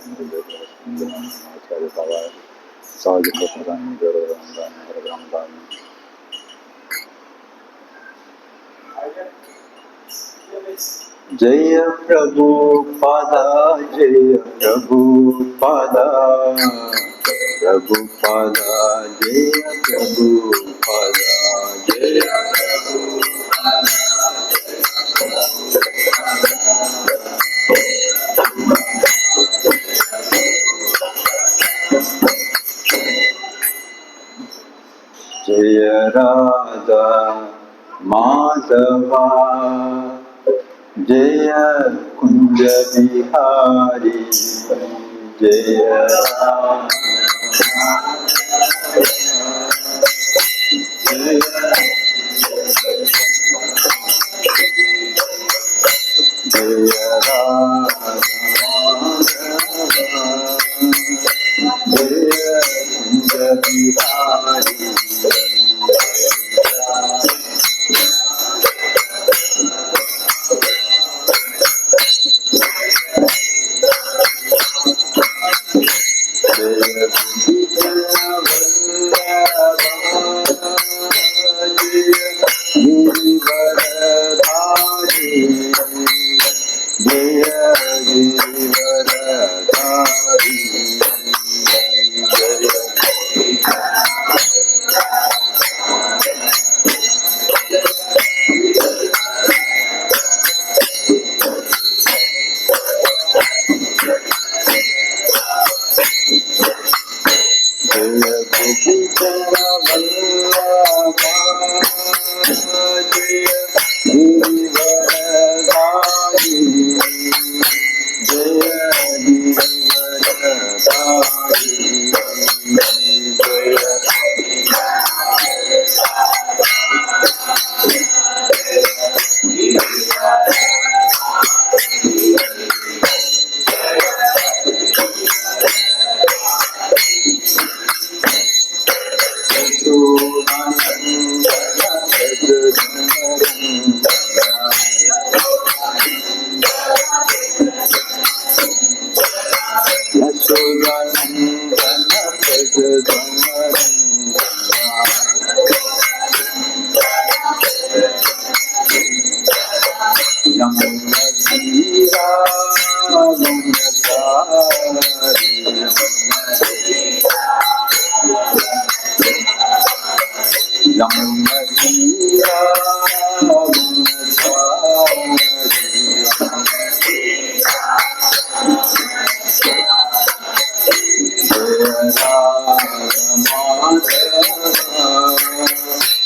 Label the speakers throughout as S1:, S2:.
S1: जय प्रभुपादा जय प्रभुपादा प्रभुपादा जय प्रभुपादा जय जय राधा माधवा जय कुंज बिहारी जय जय जय राधा जय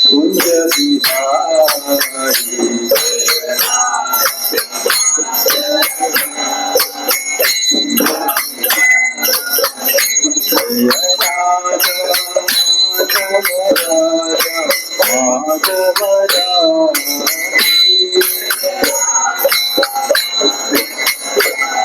S1: कुंज बिहारी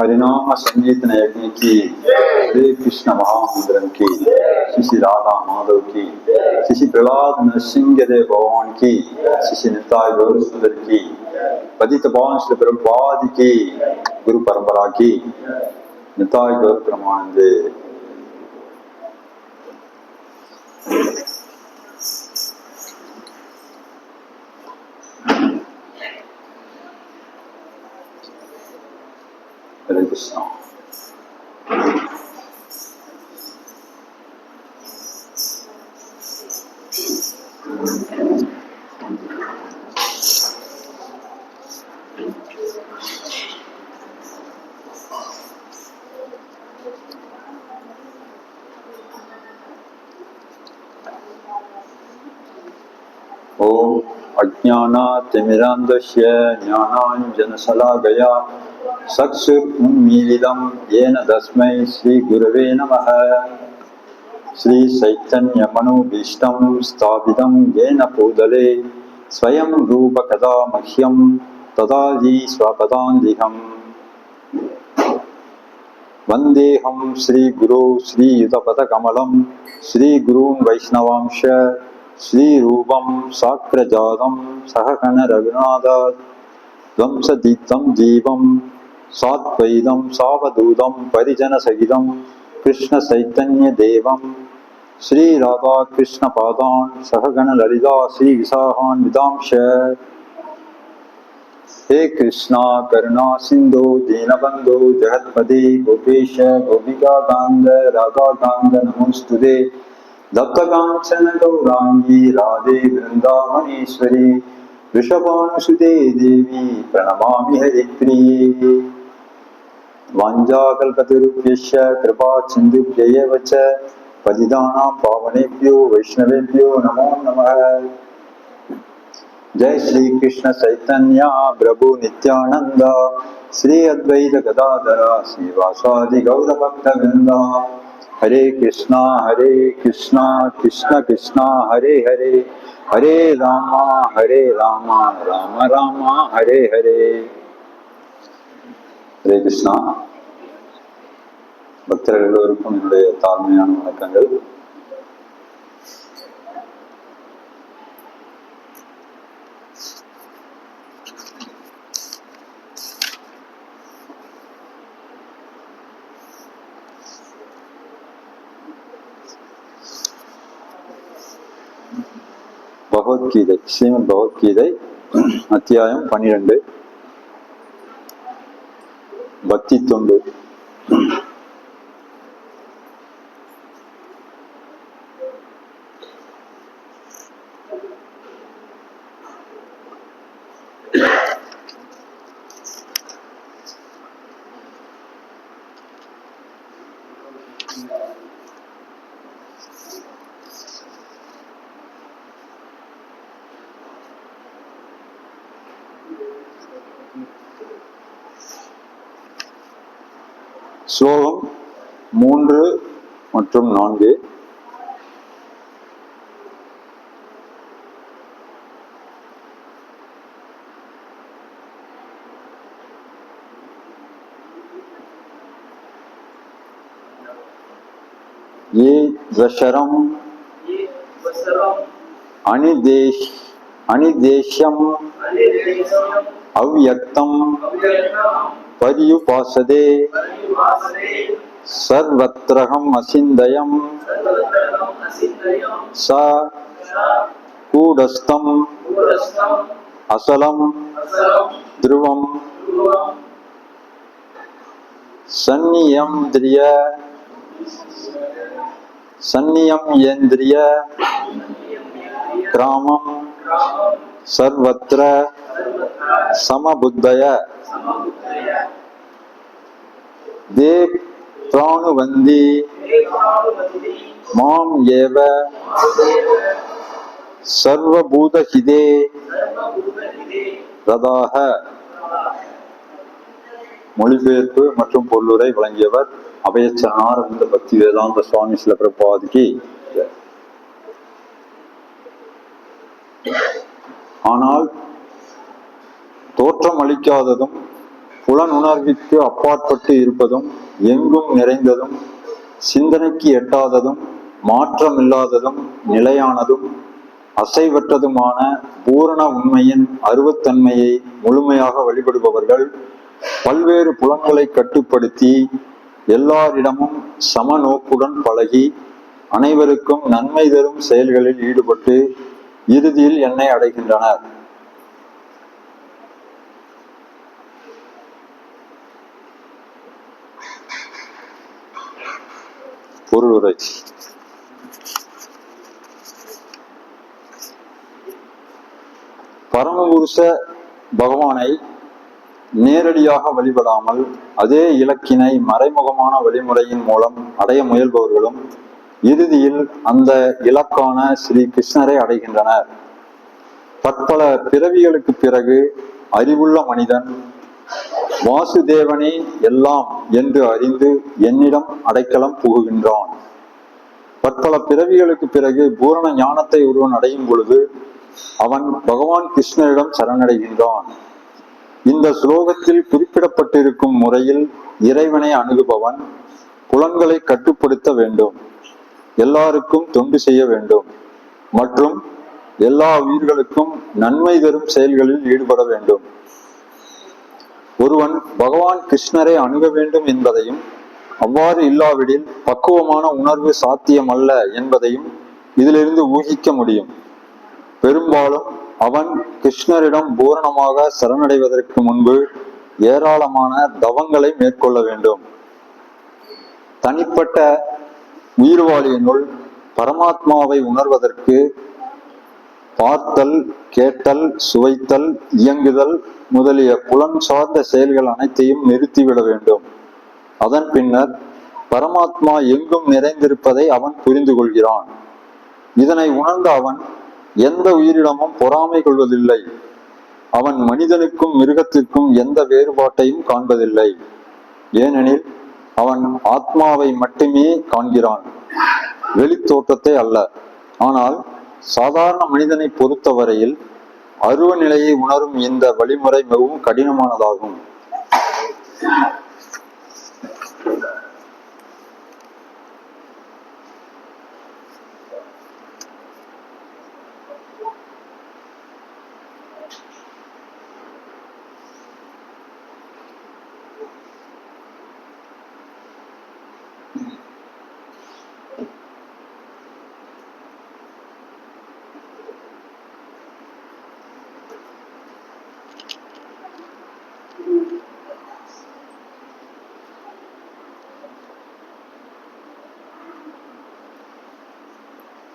S1: हरिनाम संकीर्तन यज्ञ की, हरे कृष्ण महामंदिरम की, श्री राधा माधव की, श्री प्रहलाद नरसिंह देव भगवान की, श्री निताय गौर सुंदर की, पतित पावन श्री प्रभुपाद की, गुरु परंपरा की, निताय गौर प्रमानंदे। हरे कृष्ण। ओम अज्ञानातिमिरान्धस्य ज्ञानाञ्जनशलाकया चक्षुरुन्मीलितं येन तस्मै श्रीगुरवे नमः। श्रीचैतन्यमनोभीष्टं स्थापितं येन भूतले स्वयं रूप कदा मह्यं ददाति स्वपदान्तिकम्। वन्देऽहं श्रीगुरो श्रीयुतपदकमलं श्रीगुरून् वैष्णवांश श्रीरूपं साग्रजातं सहगण रघुनाथात् ध्वंसतीर्थं जीवं साद्वैतं सावधूतं परिजनसहितं कृष्णचैतन्यदेवं श्रीराधाकृष्णपादान् सहगण ललिता श्रीविशाखान्वितांश। हे कृष्णा करुणा सिंधु दीनबंधु जगत्पते गोपेश गोपिका कांद राधा कांद नमोस्तुते दत्तकांचन गौरांगी राधे वृंदावनेश्वरी वृषभानुसुते देवी प्रणमामि हरिप्रिये। वाञ्छाकल्पतरुभ्यश्च कृपा सिन्धुभ्यैव च पतितानां पावनेभ्यो वैष्णवेभ्यो नमो नमः। जय श्री कृष्ण चैतन्य प्रभु नित्यानंद श्री अद्वैत गदाधर श्रीवासादि गौर भक्त वृंदा। हरे कृष्णा कृष्ण कृष्णा हरे हरे, हरे राम राम राम हरे हरे। हरे कृष्णा। பக்தர்கள் எல்லோருக்கும் என்னுடைய தாழ்மையான வணக்கங்கள். பகவத்கீதை, ஸ்ரீமத் பகவத்கீதை அத்தியாயம் 12, பக்தி தொண்டு. ஸ்லோகம் 3 மற்றும் 4. ये वशरम अनिदेश्यम अव्यक्तम पर्युपासते सर्वत्रहम असिंदयम स कूटस्थम असलम ध्रुवम संयम्येन्द्रिय ग्रामम सर्वत्र समबुद्धय दे प्राणुवन्ति माम एव सर्वभूतहिते ரதாக. மொழிபெயர்ப்பு மற்றும் பொருளுரை வழங்கியவர் அபயச்சரணாரவிந்த பக்தி வேதாந்த சுவாமி ஸ்ரீல பிரபுபாதுக்கு. ஆனால் தோற்றம் அளிக்காததும் புலனுணர்விற்கு அப்பாற்பட்டு இருப்பதும் எங்கும் நிறைந்ததும் சிந்தனைக்கு எட்டாததும் மாற்றமில்லாததும் நிலையானதும் அசைவற்றதுமான பூரண உண்மையின் அருவத்தன்மையை முழுமையாக வழிபடுபவர்கள் பல்வேறு புலன்களை கட்டுப்படுத்தி எல்லாரிடமும் சம நோக்குடன் பழகி அனைவருக்கும் நன்மை தரும் செயல்களில் ஈடுபட்டு இறுதியில் என்னை அடைகின்றனர். பொருளுரை. பரமபுருஷ பகவானை நேரடியாக வழிபடாமல் அதே இலக்கினை மறைமுகமான வழிமுறையின் மூலம் அடைய முயல்பவர்களும் இறுதியில் அந்த இலக்கான ஸ்ரீ கிருஷ்ணரை அடைகின்றனர். பற்பல பிறவிகளுக்கு பிறகு அறிவுள்ள மனிதன் வாசுதேவனே எல்லாம் என்று அறிந்து என்னிடம் அடைக்கலம் புகுகின்றான். பற்பல பிறவிகளுக்கு பிறகு பூரண ஞானத்தை ஒருவன் அடையும் பொழுது அவன் பகவான் கிருஷ்ணரிடம் சரணடைகின்றான். இந்த ஸ்லோகத்தில் குறிப்பிடப்பட்டிருக்கும் முறையில் இறைவனை அணுகுபவன் புலன்களை கட்டுப்படுத்த வேண்டும், எல்லாருக்கும் தொண்டு செய்ய வேண்டும் மற்றும் எல்லா உயிர்களுக்கும் நன்மை தரும் செயல்களில் ஈடுபட வேண்டும். ஒருவன் பகவான் கிருஷ்ணரை அணுக வேண்டும் என்பதையும் அவ்வாறு இல்லாவிடில் பக்குவமான உணர்வு சாத்தியமல்ல என்பதையும் இதிலிருந்து ஊகிக்க முடியும். பெரும்பாலும் அவன் கிருஷ்ணரிடம் பூரணமாக சரணடைவதற்கு முன்பு ஏராளமான தவங்களை மேற்கொள்ள வேண்டும். தனிப்பட்ட உயிர்வாளியினுள் பரமாத்மாவை உணர்வதற்கு பார்த்தல், கேட்டல், சுவைத்தல், இயங்குதல் முதலிய புலன் சார்ந்த செயல்கள் அனைத்தையும் நிறுத்திவிட வேண்டும். அதன் பின்னர் பரமாத்மா எங்கும் நிறைந்திருப்பதை அவன் புரிந்து கொள்கிறான். இதனை உணர்ந்த அவன் எந்த உயிரிடமும் பொறாமை கொள்வதில்லை. அவன் மனிதனுக்கும் மிருகத்திற்கும் எந்த வேறுபாட்டையும் காண்பதில்லை. ஏனெனில் அவன் ஆத்மாவை மட்டுமே காண்கிறான், வெளித்தோற்றத்தை அல்ல. ஆனால் சாதாரண மனிதனை பொறுத்தவரையில் அருவ நிலையை உணரும் இந்த வழிமுறை மிகவும் கடினமானதாகும்.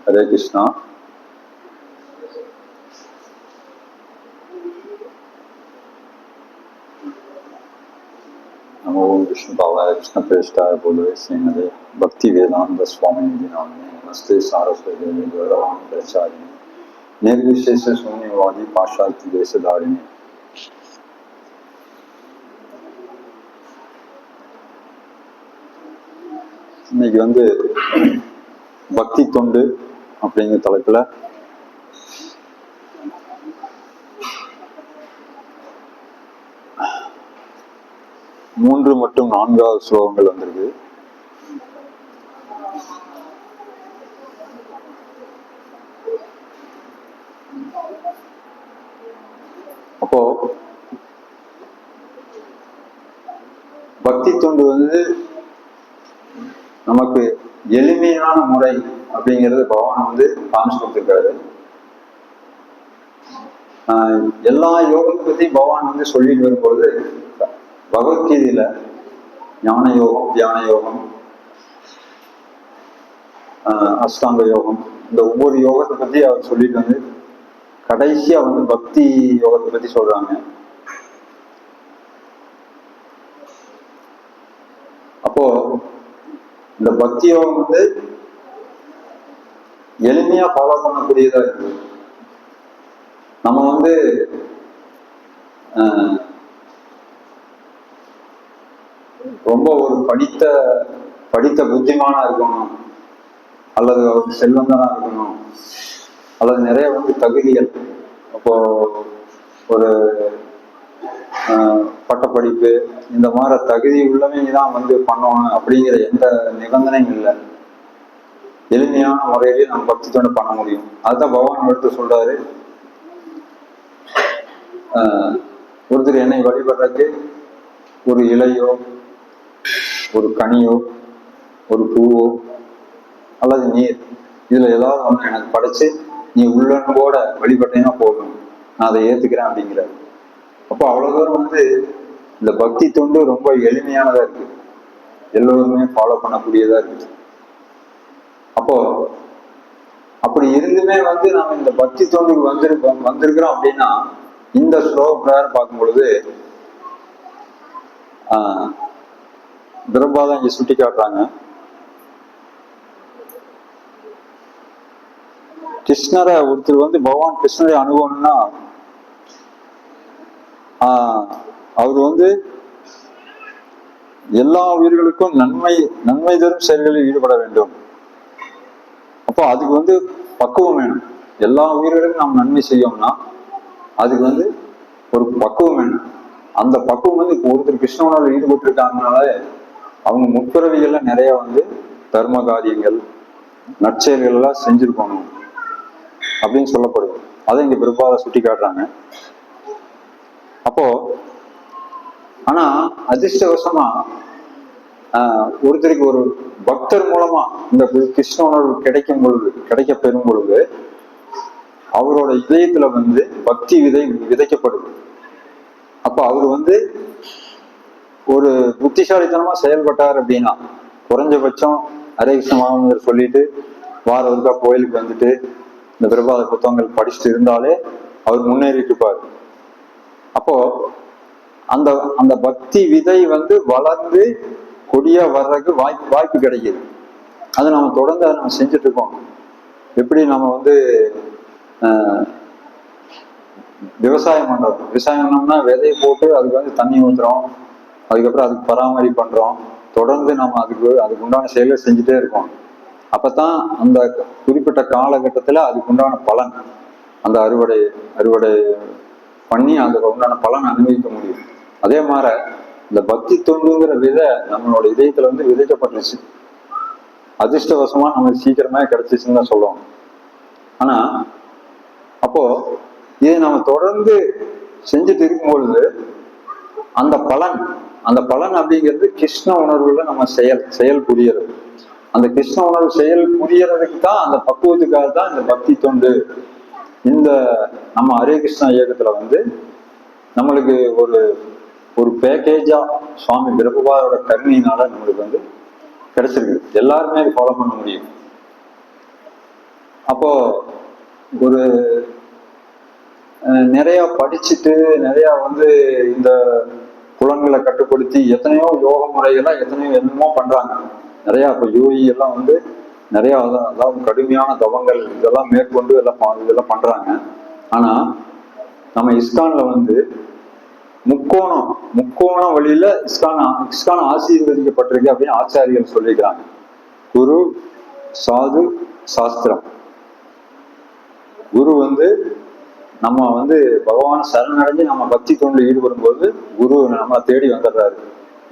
S1: ஹரே கிருஷ்ணா. नमो विष्णु पावाय कृष्ण प्रेष्ठाय बोलवे श्रीमते भक्ति वेदांत स्वामी नामिने नमस्ते सारस्वती देवी गौरवाणी प्रचारिणे निर्विशेष शून्यवादी पाश्चात्य देशधारिणे இன்னைக்கு வந்து பக்தி தொண்டு அப்படிங்கிற தலைப்புல 3 மற்றும் 4வது ஸ்லோகங்கள் வந்திருக்கு. அப்போ பக்தி தொண்டு வந்து நமக்கு எளிமையான முறை அப்படிங்கிறது பகவான் வந்து காமிச்சு கொடுத்திருக்காரு. எல்லா யோகத்தை பத்தி பகவான் வந்து சொல்லிட்டு வரும்போது பகவத்கீதையில ஞான யோகம், தியான யோகம், அஷ்டாங்க யோகம், இந்த ஒவ்வொரு யோகத்தை பத்தி அவர் சொல்லிட்டு வந்து கடைசியா வந்து பக்தி யோகத்தை பத்தி சொல்றாங்க. அப்போ இந்த பக்தி யோகம் வந்து எளிமையா ஃபாலோ பண்ணக்கூடியதா இருக்கு. நம்ம வந்து ரொம்ப ஒரு படித்த புத்திமானா இருக்கணும், அல்லது ஒரு செல்வந்தனா இருக்கணும், அல்லது நிறைய வந்து தகுதிகள், அப்போ ஒரு பட்டப்படிப்பு இந்த மாதிரி தகுதி உள்ளவங்க தான் வந்து பண்ணணும் அப்படிங்கிற எந்த நிபந்தனையும் இல்லை. எளிமையான முறையிலேயே நம்ம பக்தி தொண்டு பண்ண முடியும். அதுதான் பகவான் எடுத்து சொல்றாரு. ஒருத்தர் என்னை வழிபடுறதுக்கு ஒரு இலையோ, ஒரு கனியோ, ஒரு பூவோ, அல்லது நீர், இதுல ஏதாவது ஒன்று எனக்கு படைச்சு நீ உள்ளன்போட வழிபட்டீங்கன்னா போதும், நான் அதை ஏத்துக்கிறேன் அப்படிங்கிறாரு. அப்போ அவ்வளவு தூரம் வந்து இந்த பக்தி தொண்டு ரொம்ப எளிமையானதா இருக்கு, எல்லோருமே ஃபாலோ பண்ணக்கூடியதா இருக்கு. அப்போ அப்படி இருந்துமே வந்து நம்ம இந்த பக்தி தொண்டுக்கு வந்திருக்கிறோம் அப்படின்னா இந்த ஸ்லோக பிரகாரம் பார்க்கும் பொழுது பிரபாதான் இங்க சுட்டி காட்டுறாங்க. கிருஷ்ணரை ஒருத்தர் வந்து பகவான் கிருஷ்ணரை அணுகணும்னா அவர் வந்து எல்லா உயிர்களுக்கும் நன்மை தரும் செயல்களில் ஈடுபட வேண்டும். அப்போ அதுக்கு வந்து பக்குவம் வேணும். எல்லா உயிர்களுக்கும் நாம் நன்மை செய்யோம்னா அதுக்கு வந்து ஒரு பக்குவம் வேணும். அந்த பக்குவம் வந்து இப்போ ஒருத்தர் கிருஷ்ணனோட ஈடுபட்டு இருக்காங்கனால அவங்க முற்பிறவிகள்ல நிறைய வந்து தர்ம காரியங்கள், நற்செயல்கள் எல்லாம் செஞ்சிருக்கணும் அப்படின்னு சொல்லப்படுது. அதை இங்க பிரபாத சுட்டி காட்டுறாங்க. அப்போ ஆனா அதிர்ஷ்டவசமா ஒருத்தருக்கு ஒரு பக்தர் மூலமா இந்த கிருஷ்ண உணர்வு கிடைக்க பெறும் பொழுது அவரோட இதயத்துல வந்து பக்தி விதைக்கப்படுது. அப்ப அவர் வந்து ஒரு புத்திசாலித்தனமா செயல்பட்டார் அப்படின்னா குறைஞ்சபட்சம் ஹரே கிருஷ்ண மகாமந்திரம் சொல்லிட்டு வாரம் ஒருக்கா கோயிலுக்கு வந்துட்டு இந்த பிரபாத புத்தகங்கள் படிச்சுட்டு இருந்தாலே அவர் முன்னேறிட்டு இருப்பார். அப்போ அந்த அந்த பக்தி விதை வந்து வளர்ந்து கொடியா வர்றதுக்கு வாய்ப்பு கிடைக்குது. அதை நம்ம தொடர்ந்து அதை நம்ம செஞ்சுட்டு இருக்கோம். எப்படி நம்ம வந்து விவசாயம் பண்ணோம்னா விதையை போட்டு அதுக்கு வந்து தண்ணி ஊத்துறோம், அதுக்கப்புறம் அதுக்கு பராமரிப்பு பண்றோம், தொடர்ந்து நம்ம அதுக்கு உண்டான செயலை செஞ்சுட்டே இருக்கோம். அப்பதான் அந்த குறிப்பிட்ட காலகட்டத்துல அதுக்கு உண்டான பலன், அந்த அறுவடை பண்ணி அதுக்கு உண்டான பலன் அனுபவிக்க முடியும். அதே மாதிரி இந்த பக்தி தொண்டுங்கிற விதை நம்மளோட இதயத்துல வந்து விதைக்கப்பட்டுருச்சு. அதிர்ஷ்டவசமா நமக்கு சீக்கிரமே கிடைச்சிச்சுன்னு தான் சொல்லுவோம். ஆனா அப்போ இதை நம்ம தொடர்ந்து செஞ்சுட்டு இருக்கும் பொழுது அந்த பலன் அப்படிங்கிறது கிருஷ்ண உணர்வுல நம்ம செயல் புரியறது. அந்த கிருஷ்ண உணர்வு செயல் புரியறதுக்கு தான், அந்த பக்குவத்துக்காக தான் இந்த பக்தி தொண்டு. இந்த நம்ம ஹரே கிருஷ்ணா இயக்கத்துல வந்து நம்மளுக்கு ஒரு பேக்கேஜா சுவாமி பிரபுபாதோட கருணையினால நம்மளுக்கு வந்து கிடைச்சிருக்கு. எல்லாருமே அதை ஃபாலோ பண்ண முடியும். அப்போ ஒரு நிறைய படிச்சுட்டு நிறைய வந்து இந்த புலன்களை கட்டுப்படுத்தி எத்தனையோ யோக முறைகள்லாம் எத்தனையோ என்னமோ பண்றாங்க. நிறைய இப்போ யோகி எல்லாம் வந்து நிறைய அதாவது கடுமையான தவங்கள் இதெல்லாம் மேற்கொண்டு இதெல்லாம் பண்றாங்க. ஆனா நம்ம இஸ்கான்ல வந்து முக்கோண வழியில இஸ்கான் ஆசீர்வதிக்கப்பட்டிருக்கு அப்படின்னு ஆச்சாரியர்கள் சொல்லிக்கிறாங்க. குரு, சாது, சாஸ்திரம். குரு வந்து நம்ம வந்து பகவான் சரணடைஞ்சு நம்ம பக்தி தொண்டில் ஈடுபடும் போது குரு நம்ம தேடி வந்துடுறாரு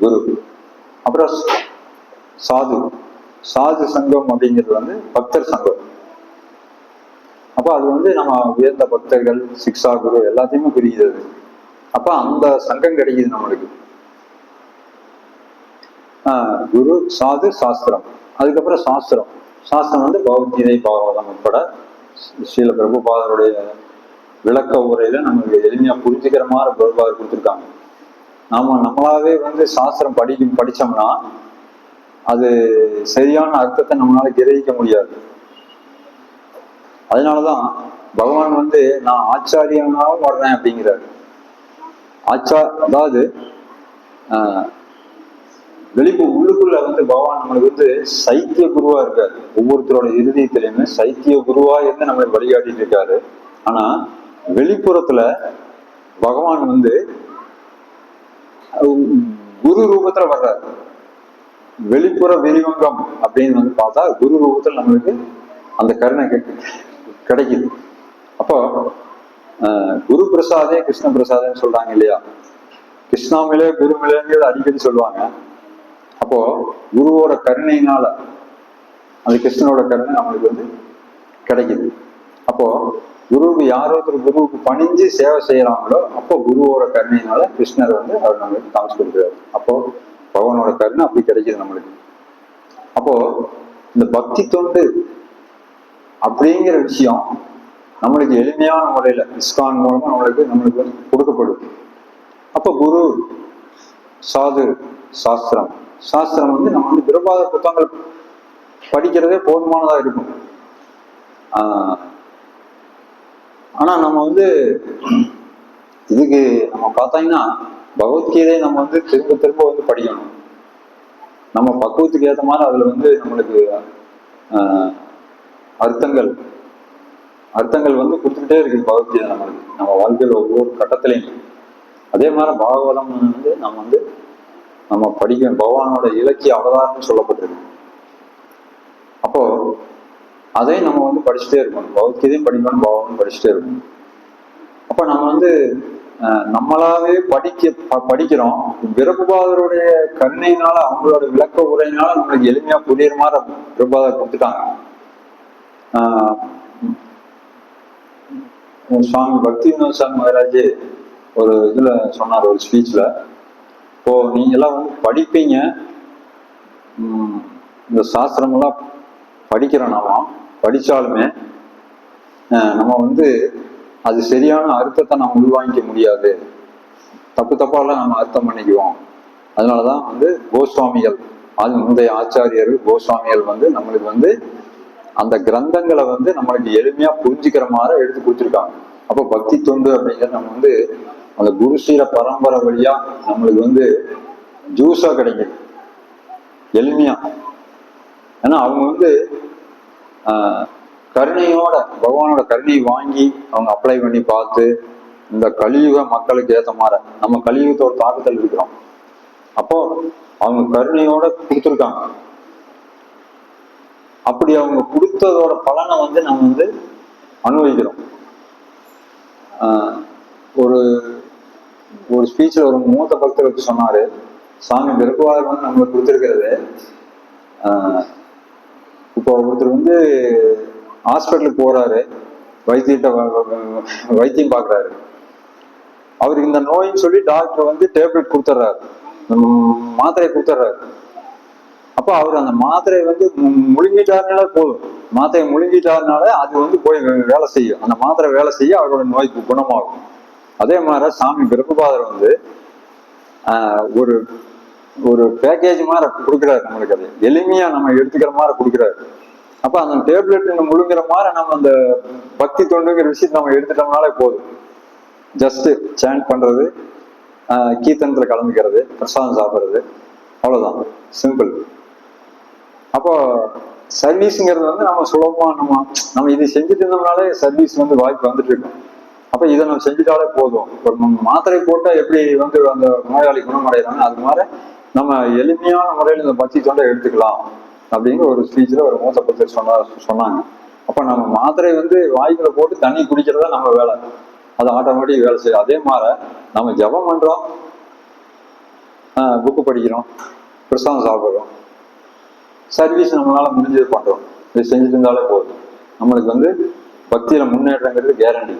S1: குரு. அப்புறம் சாது சங்கம் அப்படிங்கிறது வந்து பக்தர் சங்கம். அப்ப அது வந்து நம்ம உயர்ந்த பக்தர்கள், சிக்ஷா குரு எல்லாத்தையுமே புரிகிறது. அப்ப அந்த சங்கம் கிடைக்குது நம்மளுக்கு. குரு, சாது, சாஸ்திரம். அதுக்கப்புறம் சாஸ்திரம் வந்து பகவத்கீதை, பாகவதம் உட்பட ஸ்ரீல பிரபுபாதருடைய விளக்க உரையில நமக்கு எளிமையா புரிஞ்சுக்கிற மாதிரி பிரபுபாதர் கொடுத்துருக்காங்க. நம்மளாவே வந்து சாஸ்திரம் படிச்சோம்னா அது சரியான அர்த்தத்தை நம்மளால கிரகிக்க முடியாது. அதனாலதான் பகவான் வந்து நான் ஆச்சாரியனாவும் வர்றேன் அப்படிங்கிறாரு. அதாவது உள்ளுக்குள்ள வந்து பகவான் நம்மளுக்கு வந்து சைத்திய குருவா இருக்காரு. ஒவ்வொருத்தரோட இறுதியத்திலையுமே சைத்திய குருவா இருந்து நம்மளுக்கு வழிகாட்டிட்டு இருக்காரு. ஆனா வெளிப்புறத்துல பகவான் வந்து குரு ரூபத்துல வர்றாரு. வெளிப்புற விரிவங்கம் அப்படின்னு வந்து பார்த்தா குரு ரூபத்துல நம்மளுக்கு அந்த கருணை கிடைக்குது. அப்போ குரு பிரசாதே கிருஷ்ண பிரசாதேன்னு சொல்றாங்க இல்லையா? கிருஷ்ணாமிலே குருமிலேங்கிறது அடிக்கடி சொல்லுவாங்க. அப்போ குருவோட கருணையினால அந்த கிருஷ்ணனோட கருணை நம்மளுக்கு வந்து கிடைக்குது. அப்போ குருவுக்கு குருவுக்கு பணிஞ்சு சேவை செய்யறாங்களோ அப்போ குருவோட கருணையினால கிருஷ்ணர் வந்து அவர் நம்மளுக்கு காமிச்சு கொடுக்குறாரு. அப்போ பகவானோட கருணை அப்படி கிடைக்குது நம்மளுக்கு. அப்போ இந்த பக்தி தொண்டு அப்படிங்கிற விஷயம் நம்மளுக்கு எளிமையான முறையில இஸ்கான் மூலமா நம்மளுக்கு வந்து கொடுக்கப்படுது. அப்போ குரு, சாது, சாஸ்திரம் வந்து நம்ம வந்து பிரபாத புத்தகங்கள் படிக்கிறதே போதுமானதா இருக்கும். ஆனா நம்ம வந்து இதுக்கு நம்ம பார்த்தீங்கன்னா பகவத்கீதை நம்ம வந்து திரும்ப வந்து படிக்கணும். நம்ம பக்குவத்துக்கு ஏற்ற மாதிரி அதுல வந்து நம்மளுக்கு அர்த்தங்கள் வந்து கொடுத்துக்கிட்டே இருக்குது பகவத்கீதை நம்மளுக்கு நம்ம வாழ்க்கையில் ஒவ்வொரு கட்டத்திலையும். அதே மாதிரி பாகவதம் வந்து நம்ம படிக்கணும். பகவானோட இலக்கிய அவதாரம்னு சொல்லப்பட்டிருக்கு. அப்போ அதை நம்ம வந்து படிச்சுட்டே இருக்கணும். பகவத்கீதையும் படிக்கணும், பாகவதம் படிச்சுட்டே இருக்கணும். அப்ப நம்ம வந்து நம்மளாவே படிக்கிறோம். பிரபுபாதருடைய கருணையினால அவங்களோட விளக்க உரையினால நம்மளுக்கு எளிமையா புரியுற மாதிரி பிரபுபாதர் கொடுத்துட்டாங்க. சுவாமி பக்தி வினோத் சாமி மகாராஜ் ஒரு இதுல சொன்னார், ஒரு ஸ்பீச்ல, இப்போ நீங்க எல்லாம் வந்து படிப்பீங்க, இந்த சாஸ்திரம் எல்லாம் படிக்கிறோம்னாமா, படிச்சாலுமே நம்ம வந்து அது சரியான அர்த்தத்தை நம்ம உள்வாங்கிக்க முடியாது, தப்பாலாம் நம்ம அர்த்தம் பண்ணிக்குவோம். அதனாலதான் வந்து கோஸ்வாமிகள், முந்தைய ஆச்சாரியர்கள் கோஸ்வாமிகள் வந்து நம்மளுக்கு வந்து அந்த கிரந்தங்களை வந்து நம்மளுக்கு எளிமையா புரிஞ்சுக்கிற மாதிரி எடுத்து கொடுத்துருக்காங்க. அப்போ பக்தி தொண்டு அப்படிங்கிறது நம்ம வந்து அந்த குருசீர பரம்பரை வழியா நம்மளுக்கு வந்து ஜூஸா கிடைக்குது எளிமையா. ஏன்னா அவங்க வந்து கருணையோட பகவானோட கருணையை வாங்கி அவங்க அப்ளை பண்ணி பார்த்து இந்த கலியுக மக்களுக்கு ஏற்ற மாதிரி நம்ம கலியுகத்தோட தாக்கத்தில் இருக்கிறோம். அப்போ அவங்க கருணையோட கொடுத்துருக்காங்க. அப்படி அவங்க கொடுத்ததோட பலனை வந்து நம்ம வந்து அனுபவிக்கிறோம். ஒரு ஸ்பீச்ல ஒரு மூத்த பக்தர் வச்சு சொன்னாரு, சாமி பெருக்குவார் வந்து நம்மளுக்கு கொடுத்துருக்கிறது, இப்போ ஒருத்தர் வந்து ஹாஸ்பிட்டலுக்கு போறாரு, வைத்தியம் பார்க்குறாரு. அவருக்கு இந்த நோயின்னு சொல்லி டாக்டர் வந்து டேப்லெட் கொடுத்துட்றாரு, மாத்திரையை கொடுத்துட்றாரு. அப்போ அவர் அந்த மாத்திரையை வந்து முழுங்கிட்டாருனால போதும், மாத்திரையை முழுங்கிட்டாருனால அது வந்து போய் வேலை செய்யும், அந்த மாத்திரை வேலை செய்ய அவரோட நோய்க்கு குணமாகும். அதே மாதிரி சாமி பிரபுபாதர் வந்து ஒரு பேக்கேஜ் மாதிரி கொடுக்குறாரு நம்மளுக்கு, அது எளிமையா நம்ம எடுத்துக்கிற மாதிரி கொடுக்குறாரு. அப்ப அந்த டேப்லெட் முழுங்குற மாதிரி நம்ம அந்த பக்தி தொண்டுங்கிற விஷயத்தை நம்ம எடுத்துட்டோம்னாலே போதும். ஜஸ்ட் சேண்ட் பண்றது, கீர்த்தனத்துல கலந்துக்கிறது, பிரசாதம் சாப்பிட்றது, அவ்வளவுதான், சிம்பிள். அப்போ சர்வீஸுங்கிறது வந்து நம்ம சுலபமா நம்ம இது செஞ்சுட்டு இருந்தோம்னாலே சர்வீஸ் வந்து வாய்ப்பு வந்துட்டு இருக்கும். அப்ப இதை நம்ம செஞ்சுட்டாலே போதும். ஒரு மாத்திரை போட்டா எப்படி வந்து அந்த நோயாளி குணமடைகிறாங்க, அது மாதிரி நம்ம எளிமையான முறையில் இந்த பக்தி தொண்டை எடுத்துக்கலாம் அப்படிங்கிற ஒரு ஸ்பீச்சில் ஒரு மூத்த பக்தர் சொன்னாங்க. அப்ப நம்ம மாத்திரை வந்து வாய்க்குள்ள போட்டு தண்ணி குடிக்கிறதா நம்ம வேலை, அது ஆட்டோமேட்டிக் வேலை செய்யும். அதே மாதிரி நம்ம ஜபம் பண்றோம், புக்கு படிக்கிறோம், பிரசாதம் சாப்பிட்றோம், சர்வீஸ் நம்மளால முடிஞ்சது பண்றோம். இதை செஞ்சுட்டு இருந்தாலே போதும். நம்மளுக்கு வந்து பக்தியில முன்னேற்றங்கிறது கேரண்டி.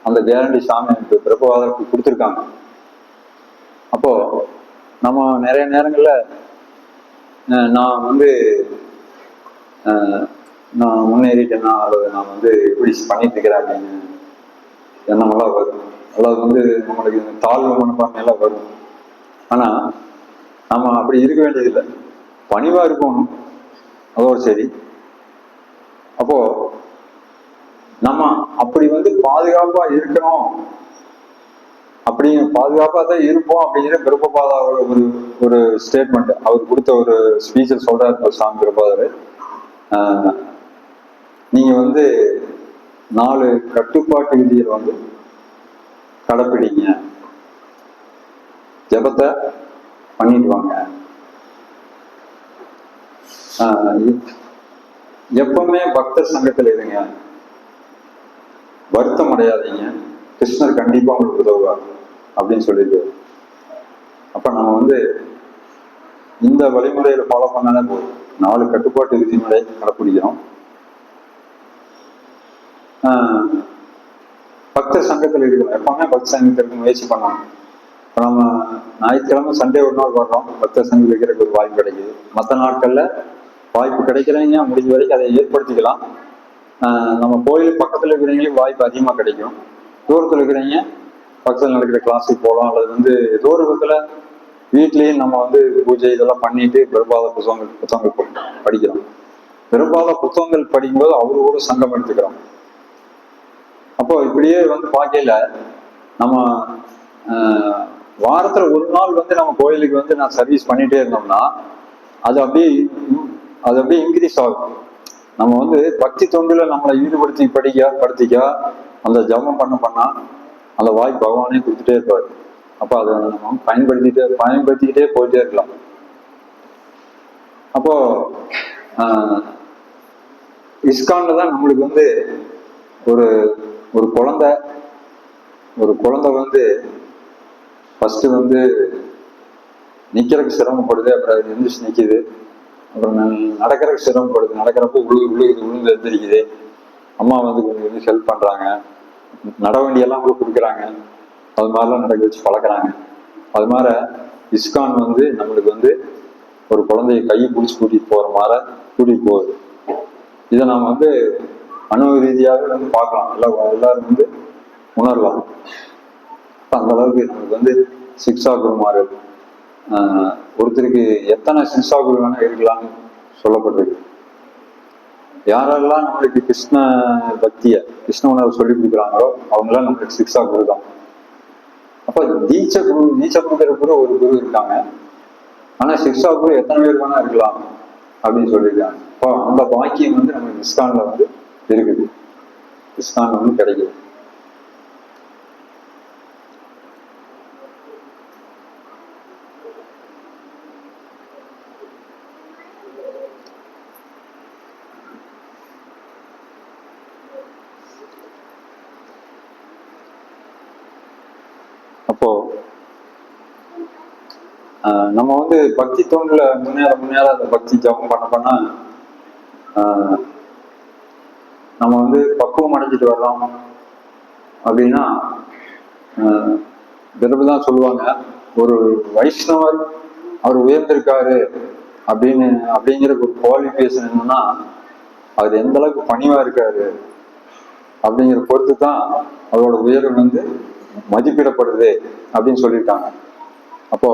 S1: அந்த கேரண்டி சாமி எனக்கு பிரபுவாதத்துக்கு கொடுத்துருக்காங்க. அப்போ நம்ம நிறைய நேரங்கள்ல நான் வந்து நான் முன்னேறிட்டேன்னா அல்லது நான் வந்து எப்படி பண்ணிட்டு இருக்கிறேன் அப்படின்னு எண்ணமெல்லாம் வரும். அதாவது வந்து நம்மளுக்கு தாழ்வு மனப்பான்மையெல்லாம் வரும். ஆனா நம்ம அப்படி இருக்க வேண்டியதில்லை, பணிவா இருக்கணும், அதோடு சரி. அப்போ நம்ம அப்படி வந்து பாதுகாப்பா இருக்கணும், அப்படி பாதுகாப்பா தான் இருப்போம் அப்படிங்கிற பிரபுபாதாவோட ஒரு ஸ்டேட்மெண்ட் அவர் கொடுத்த ஒரு ஸ்பீச்சில் சொல்றாரு சாமி பிரபாதர். நீங்க வந்து 4 கட்டுப்பாட்டு விதிகள் வந்து கடைப்பிடிங்க, ஜபத்தை பண்ணிட்டு வாங்க, எப்பவுமே பக்தர் சங்கத்தில் இருங்க, வருத்தம் அடையாதீங்க, கிருஷ்ணர் கண்டிப்பா உங்களுக்கு உதவுவார் அப்படின்னு சொல்லிட்டு. அப்ப நம்ம வந்து இந்த வழிமுறையில ஃபாலோ பண்ணாலே போதும். 4 கட்டுப்பாட்டு விதிமுறை கடைப்பிடிக்கிறோம். பக்தர் சங்கத்தில் இருக்கிறோம், எப்பவுமே பக்த சங்கத்திற்கு முயற்சி பண்ணணும். இப்போ நம்ம ஞாயிற்றுக்கிழமை சண்டே ஒரு நாள் வர்றோம், பக்தர் சங்கம் இருக்கிறதுக்கு ஒரு வாய்ப்பு கிடைக்குது. மற்ற நாட்கள்ல வாய்ப்பு கிடைக்கிறவங்க முடிஞ்ச வரைக்கும் அதை ஏற்படுத்திக்கலாம். நம்ம கோயில் பக்கத்துல இருக்கிறவங்களுக்கு வாய்ப்பு அதிகமா கிடைக்கும். தூரத்துல இருக்கிறவங்க பக்கத்தில் நடக்கிற கிளாஸுக்கு போகலாம், அல்லது வந்து ஏதோ ஒரு விதத்துல வீட்லயும் நம்ம வந்து பூஜை இதெல்லாம் பண்ணிட்டு பிரபாத புத்தகங்கள் படிக்கிறோம். பிரபாத புத்தகங்கள் படிக்கும்போது அவரு கூட சங்கம் எடுத்துக்கிறோம். அப்போ இப்படியே வந்து பார்க்கல நம்ம வாரத்துல ஒரு நாள் வந்து நம்ம கோயிலுக்கு வந்து நான் சர்வீஸ் பண்ணிட்டே இருந்தோம்னா அது அப்படியே இன்க்ரீஸ் ஆகும். நம்ம வந்து பக்தி தொண்டுல நம்மளை ஈடுபடுத்தி படுத்திக்க அந்த ஜபம் பண்ணா அந்த வாய்ப்பு பகவானே கொடுத்துட்டே இருப்பாரு. அப்ப அதை நம்ம பயன்படுத்திக்கிட்டே போயிட்டே இருக்கலாம். அப்போ இஸ்கான்ல தான் நம்மளுக்கு வந்து ஒரு குழந்தை வந்து ஃபர்ஸ்ட் வந்து நிக்கிறதுக்கு சிரமப்படுது, அப்புறம் அது எந்திரிச்சு நிக்குது, அப்புறம் நடக்கிறதுக்கு சிரமப்படுது, நடக்கிறப்போ விழுந்து எந்திரிக்குது, அம்மா வந்து கொஞ்சம் ஹெல்ப் பண்றாங்க, நட வண்டியெல்லாம் கூட கொடுக்குறாங்க, அது மாதிரிலாம் நடக்க வச்சு பழக்கிறாங்க. அது மாதிரி இஸ்கான் வந்து நம்மளுக்கு வந்து ஒரு குழந்தைய கையை பிடிச்சி கூட்டிட்டு போற மாதிரி கூட்டிட்டு போகுது. இதை நாம் வந்து அணு ரீதியாக வந்து பார்க்கலாம், எல்லாரும் வந்து உணரலாம். அந்த அளவுக்கு நம்மளுக்கு வந்து சிக்ஷா குருமார்கள் ஒருத்தருக்கு எத்தனை சிக்ஷா குரு வேணா இருக்கலாம்னு சொல்லப்பட்டிருக்கு. யாரெல்லாம் நம்மளுக்கு கிருஷ்ண கிருஷ்ண உணர்வு சொல்லி கொடுக்குறாங்களோ அவங்களாம் நம்மளுக்கு சிக்ஷா குரு தான். அப்ப தீட்சை கொடுக்குற குரு ஒரு குரு இருக்காங்க, ஆனா சிக்ஷா குரு எத்தனை பேர் வேணா இருக்கலாம் அப்படின்னு சொல்லியிருக்காங்க. அப்போ அந்த பாக்கியம் வந்து நமக்கு இஸ்கான்ல வந்து இருக்குது, இஸ்கான்ல வந்து கிடைக்குது. அப்போ நம்ம வந்து பக்தி தோன்றுல முன்னேற அந்த பக்தி ஜபம் பண்ண நம்ம வந்து பக்குவம் அடைஞ்சிட்டு வரலாம் அப்படின்னா தான் சொல்லுவாங்க, ஒரு வைஷ்ணவர் அவர் உயர்ந்திருக்காரு அப்படிங்கிற ஒரு குவாலிஃபிகேஷன் என்னன்னா அவர் எந்த அளவுக்கு பணிவா இருக்காரு அப்படிங்கிற பொறுத்து தான் அவரோட உயர்வு வந்து மதிப்பிடப்படுது அப்படின்னு சொல்லியிருக்காங்க. அப்போ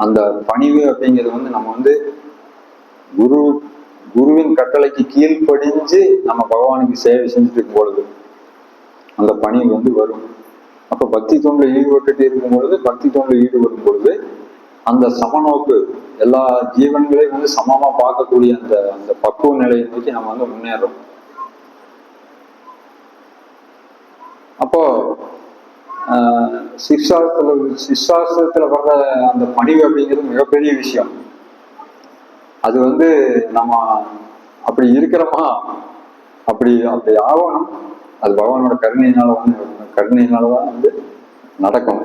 S1: அந்த பணிவு அப்படிங்கிறது வந்து நம்ம வந்து குருவின் கட்டளைக்கு கீழ்ப்படிஞ்சு நம்ம பகவானுக்கு சேவை செஞ்சுட்டு இருக்கும் பொழுது அந்த பணிவு வந்து வரும். அப்ப பக்தி தொண்டில் ஈடுபட்டுட்டு இருக்கும் பொழுது, பக்தி தொண்டில் ஈடுபடும் பொழுது அந்த சமநோக்கு, எல்லா ஜீவன்களையும் வந்து சமமா பார்க்கக்கூடிய அந்த அந்த பக்குவ நிலையை நோக்கி நம்ம வந்து முன்னேறோம். அப்போ சிஷ்டாஸ்திரத்துல வர்ற அந்த பணிவு அப்படிங்கிறது மிகப்பெரிய விஷயம். அது வந்து நம்ம அப்படி இருக்கிறோமா, அப்படி அப்படி ஆகணும். அது பகவானோட கருணையினாலதான் வந்து நடக்கும்.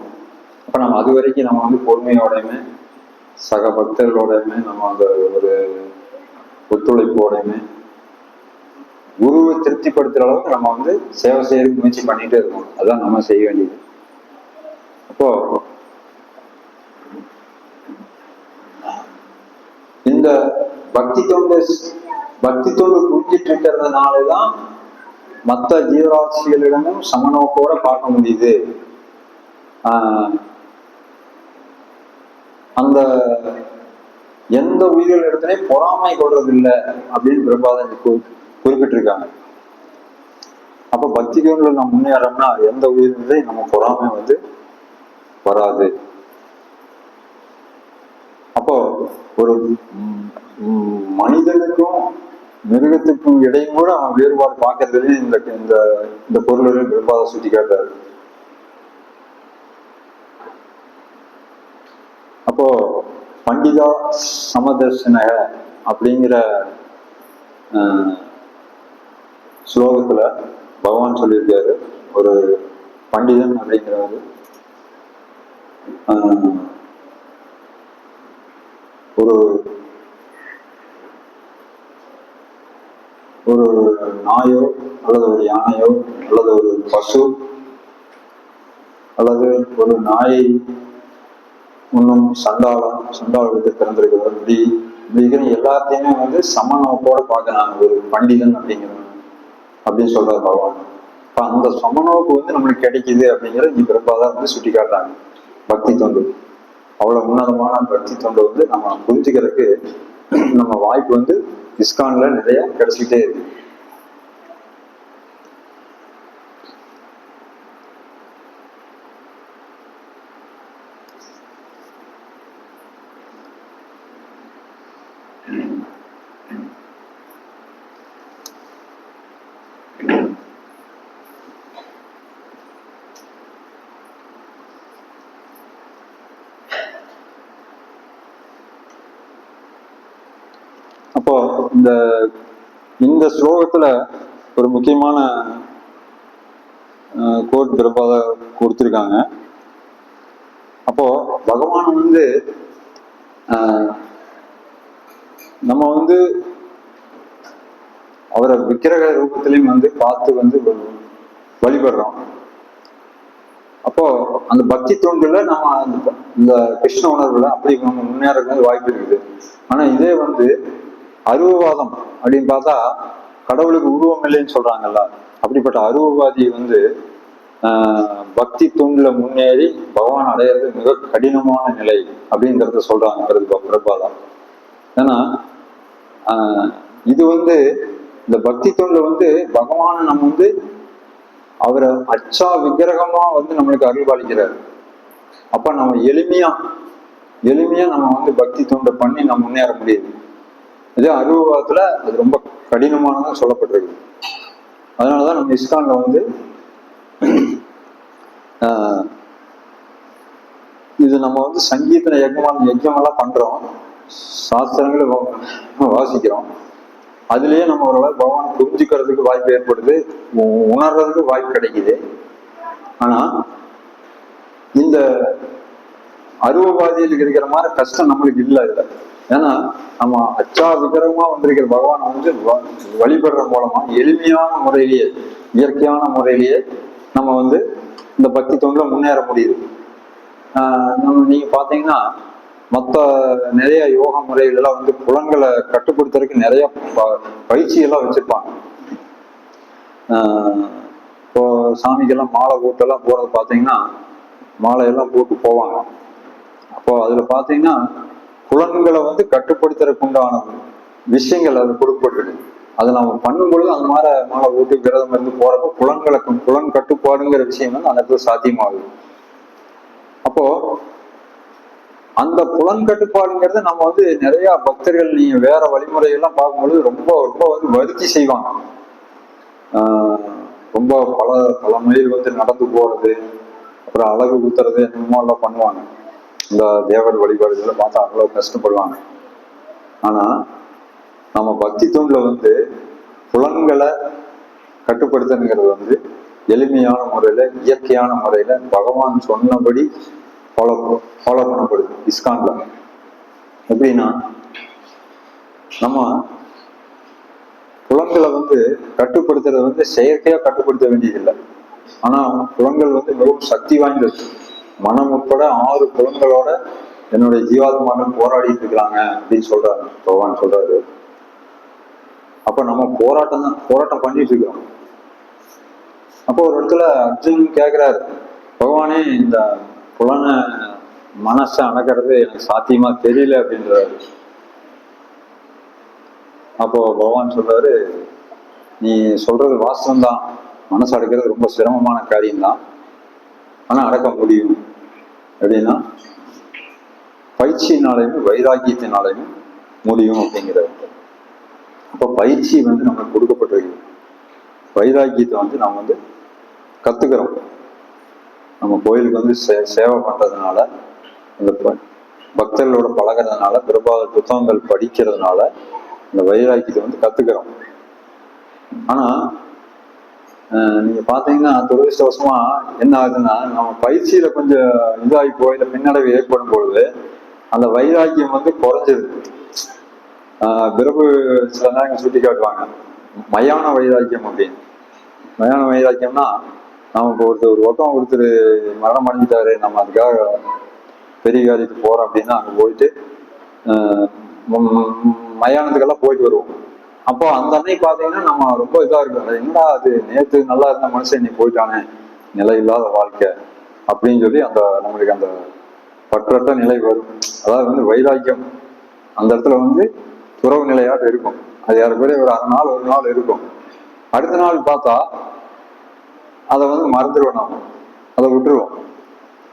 S1: அப்ப நம்ம அது வரைக்கும் நம்ம வந்து பொறுமையோடையுமே சக பக்தர்களோடையுமே நம்ம அந்த ஒரு ஒத்துழைப்போடையுமே குருவை திருப்திப்படுத்துற அளவுக்கு நம்ம வந்து சேவை செய்யறதுக்கு முயற்சி பண்ணிட்டே இருக்கோம். அதுதான் நம்ம செய்ய வேண்டியது. அப்போ இந்த பக்தி தொண்டு புரிஞ்சிட்டு இருக்கிறதுனாலதான் மற்ற ஜீவராசிகளிடமும் சமநோக்கோட பார்க்க முடியுது. அந்த எந்த உயிர்கள் இடத்துலயும் பொறாமை கொள்றது இல்லை அப்படின்னு பிரபாதன் குறிப்பிட்டிருக்காங்க. அப்ப பக்தி தொண்டில் நம்ம முன்னேறோம்னா எந்த உயிரிலையும் நம்ம பொறாமை வந்து வராது. அப்போ ஒரு மனிதனுக்கும் மிருகத்துக்கும் இடையும் கூட அவன் வேறுபாடு பார்க்கறதுலயே இந்த பொருள்கள் பிரபாத சுட்டி காட்டாரு. அப்போ பண்டிதா சமதர்சன அப்படிங்கிற ஸ்லோகத்துல பகவான் சொல்லியிருக்காரு, ஒரு பண்டிதன் அப்படிங்கிறவர் ஒரு ஒரு நாயோ அல்லது ஒரு யானையோ அல்லது ஒரு பசு அல்லது ஒரு நாயை இன்னும் சண்டாளத்துக்கு பிறந்திருக்கிறவர், இப்படி எல்லாத்தையுமே வந்து சமநோக்கோட பார்க்கறாங்க ஒரு பண்டிதன் அப்படிங்கிறவங்க அப்படின்னு சொல்றாரு பகவான். இப்ப அந்த சமநோக்கு வந்து நம்மளுக்கு கிடைக்குது அப்படிங்கிறத நீ பிறப்பாதான் வந்து சுட்டி காட்டுறாங்க. பக்தி தொண்டு அவ்வளவு உன்னதமான பக்தி தொண்டு வந்து நம்ம புரிஞ்சுக்கிறதுக்கு நம்ம வாய்ப்பு வந்து இஸ்கான்ல நிறைய கிடைச்சிக்கிட்டே இருக்கு. அப்போ இந்த ஸ்லோகத்துல ஒரு முக்கியமான கோட் பிறப்பாத கொடுத்திருக்காங்க. அப்போ பகவான் வந்து நம்ம வந்து அவரை விக்கிரக ரூபத்திலையும் வந்து பார்த்து வந்து வழிபடுறோம். அப்போ அந்த பக்தி தொண்டுல நம்ம இந்த கிருஷ்ண உணர்வுல அப்படி நம்ம முன்னேறது வாய்ப்பு இருக்குது. ஆனா இதே வந்து அருவவாதம் அப்படின்னு பார்த்தா கடவுளுக்கு உருவம் இல்லைன்னு சொல்றாங்கல்ல, அப்படிப்பட்ட அருவவாதி வந்து பக்தி தொண்டுல முன்னேறி பகவான் அடையிறது மிக கடினமான நிலை அப்படிங்கிறத சொல்றாங்க பிரபாதம். ஏன்னா இது வந்து இந்த பக்தி தொண்டுல வந்து பகவானை நம்ம வந்து அவரை அச்சா விக்கிரகமா வந்து நம்மளுக்கு அருள்பாலிக்கிறாரு. அப்ப நம்ம எளிமையா நம்ம வந்து பக்தி தொண்டை பண்ணி நம்ம முன்னேற முடியுது. இதே அருவவாதத்துல அது ரொம்ப கடினமானதான் சொல்லப்பட்டிருக்கு. அதனாலதான் நம்ம இஸ்கான்ல வந்து இது நம்ம வந்து சங்கீத யஜ்ஞமெல்லாம் பண்றோம், சாஸ்திரங்களை வாசிக்கிறோம். அதுலயே நம்ம ஓரளவு பகவான் புரிஞ்சுக்கிறதுக்கு வாய்ப்பு ஏற்படுது, உணர்றதுக்கு வாய்ப்பு கிடைக்குது. ஆனா இந்த அருவவாதியில் இருக்கிற மாதிரி கஷ்டம் நம்மளுக்கு இல்லை இதுல. ஏன்னா நம்ம அச்சா விக்கிரகமா வந்திருக்கிற பகவானை வந்து வழிபடுற மூலமா எளிமையான முறையிலேயே இயற்கையான முறையிலேயே நம்ம வந்து இந்த பக்தி தொண்டுல முன்னேற முடியுது. நீங்க பாத்தீங்கன்னா மற்ற நிறைய யோக முறைகளெல்லாம் வந்து புலன்களை கட்டுப்படுத்துறதுக்கு நிறைய பயிற்சியெல்லாம் வச்சிருப்பாங்க. இப்போ சாமிக்கெல்லாம் மாலை போட்டெல்லாம் போறது பார்த்தீங்கன்னா மாலையெல்லாம் போட்டு போவாங்க. அப்போ அதுல பார்த்தீங்கன்னா புலன்களை வந்து கட்டுப்படுத்துறதுக்கு உண்டான விஷயங்கள் அது கொடுக்கப்பட்டிருக்கு. அதை நம்ம பண்ணும்பொழுது அந்த மாலை ஊட்டி விரதம் இருந்து போறப்போ புலன் கட்டுப்பாடுங்கிற விஷயம் வந்து அந்த இடத்துல சாத்தியமாகுது. அப்போ அந்த புலன் கட்டுப்பாடுங்கிறத நம்ம வந்து நிறைய பக்தர்கள் நீங்க வேற வழிமுறைகள்லாம் பார்க்கும்பொழுது ரொம்ப ரொம்ப வந்து வருத்தி செய்வாங்க. ரொம்ப பல மைல் வந்து நடந்து போறது, அப்புறம் அழகு குத்துறது, என்னமோ எல்லாம் பண்ணுவாங்க. இந்த தேவர் வழிபாடுகளை பார்த்தா அவ்வளவு கஷ்டப்படுவாங்க. ஆனா நம்ம பக்தி தூண்ல வந்து புலன்களை கட்டுப்படுத்துங்கிறது வந்து எளிமையான முறையில, இயற்கையான முறையில பகவான் சொன்னபடி ஃபாலோ பண்ணப்படுது இஸ்கான்ல. எப்படின்னா, நம்ம புலன்களை வந்து கட்டுப்படுத்துறது வந்து செயற்கையா கட்டுப்படுத்த வேண்டியதில்லை. ஆனா புலன்கள் வந்து மிகவும் சக்தி வாய்ந்தது. மனம் உட்பட 6 புலன்களோட என்னுடைய ஜீவாத்மாக்கள் போராடிட்டு இருக்கிறாங்க அப்படின்னு சொல்றாரு பகவான் சொல்றாரு. அப்ப நம்ம போராட்டம் பண்ணிட்டு இருக்கிறோம். அப்போ ஒரு இடத்துல அர்ஜுன் கேட்கிறாரு, பகவானே இந்த புலன மனசை அடக்கிறது எனக்கு சாத்தியமா தெரியல அப்படின்றாரு. அப்போ பகவான் சொல்றாரு, நீ சொல்றது வாஸ்தவம்தான், மனசு அடக்கிறது ரொம்ப சிரமமான காரியம்தான், ஆனா அடக்க முடியும். அப்படின்னா பயிற்சியினாலையும் வைராக்கியத்தினாலையும் முடியும் அப்படிங்கிறது. அப்போ பயிற்சி வந்து நமக்கு கொடுக்கப்பட்டிருக்கு. வைராக்கியத்தை வந்து நம்ம வந்து கத்துக்கிறோம். நம்ம கோயிலுக்கு வந்து சேவை பண்றதுனால, இந்த பக்தர்களோட பழகிறதுனால, பிரபாத புத்தகங்கள் படிக்கிறதுனால இந்த வைராக்கியத்தை வந்து கத்துக்கிறோம். ஆனா நீங்க பாத்தீங்கன்னா துரதிருஷ்டவசமா என்ன ஆகுதுன்னா, நம்ம பயிற்சியில கொஞ்சம் இதாகி போயில பின்னடைவு ஏற்படும் பொழுது அந்த வைராக்கியம் வந்து குறைஞ்சிருது. பிரபு சில நேரங்கள் சுட்டி காட்டுவாங்க மயான வைராக்கியம் அப்படின்னு. மயான வைராக்கியம்னா, நமக்கு ஒரு பக்கம் ஒருத்தர் மரணம் அடைஞ்சிட்டாரு, நம்ம அதுக்காக பெரிய காரியத்துக்கு போறோம் அப்படின்னா அங்க போயிட்டு மயானத்துக்கெல்லாம் போயிட்டு வருவோம். அப்போ அந்த அன்னைக்கு பாத்தீங்கன்னா நம்ம ரொம்ப இதா இருக்கும், என்னடா அது நேற்று நல்லா இருந்த மனுஷன் நீ போயிட்டானே, நிலை இல்லாத வாழ்க்கை அப்படின்னு சொல்லி அந்த நம்மளுக்கு அந்த பற்றற்ற நிலை வரும். அதாவது வந்து வைராக்கியம் அந்த இடத்துல வந்து துறவு நிலையாக இருக்கும். அது யாரு பேர் ஒரு அரை நாள் ஒரு நாள் இருக்கும். அடுத்த நாள் பார்த்தா அதை வந்து மறந்துடுவோம், நாம அதை விட்டுருவோம்.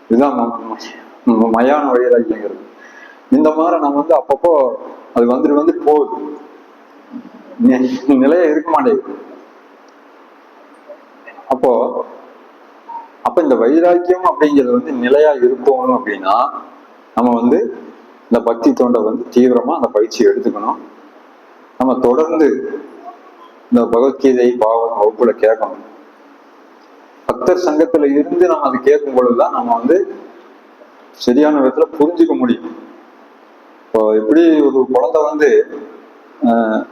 S1: இதுதான் மயான வைராக்கியங்கிறது. இந்த மாதிரி நம்ம வந்து அப்பப்போ அது வந்துட்டு போகுது, நிலைய இருக்க மாட்டேங்குது. அப்ப இந்த வைராக்கியம் அப்படிங்கிறது வந்து நிலையா இருக்கணும் அப்படின்னா நம்ம வந்து இந்த பக்தி தொண்டை வந்து தீவிரமா அந்த பயிற்சி எடுத்துக்கணும். நம்ம தொடர்ந்து இந்த பகவத்கீதை பாவம் வகுப்புல கேட்கணும். பக்தர் சங்கத்துல இருந்து நம்ம அதை கேட்கும் பொழுதுதான் நம்ம வந்து சரியான விதத்துல புரிஞ்சுக்க முடியும். இப்போ எப்படி ஒரு குழந்தை வந்து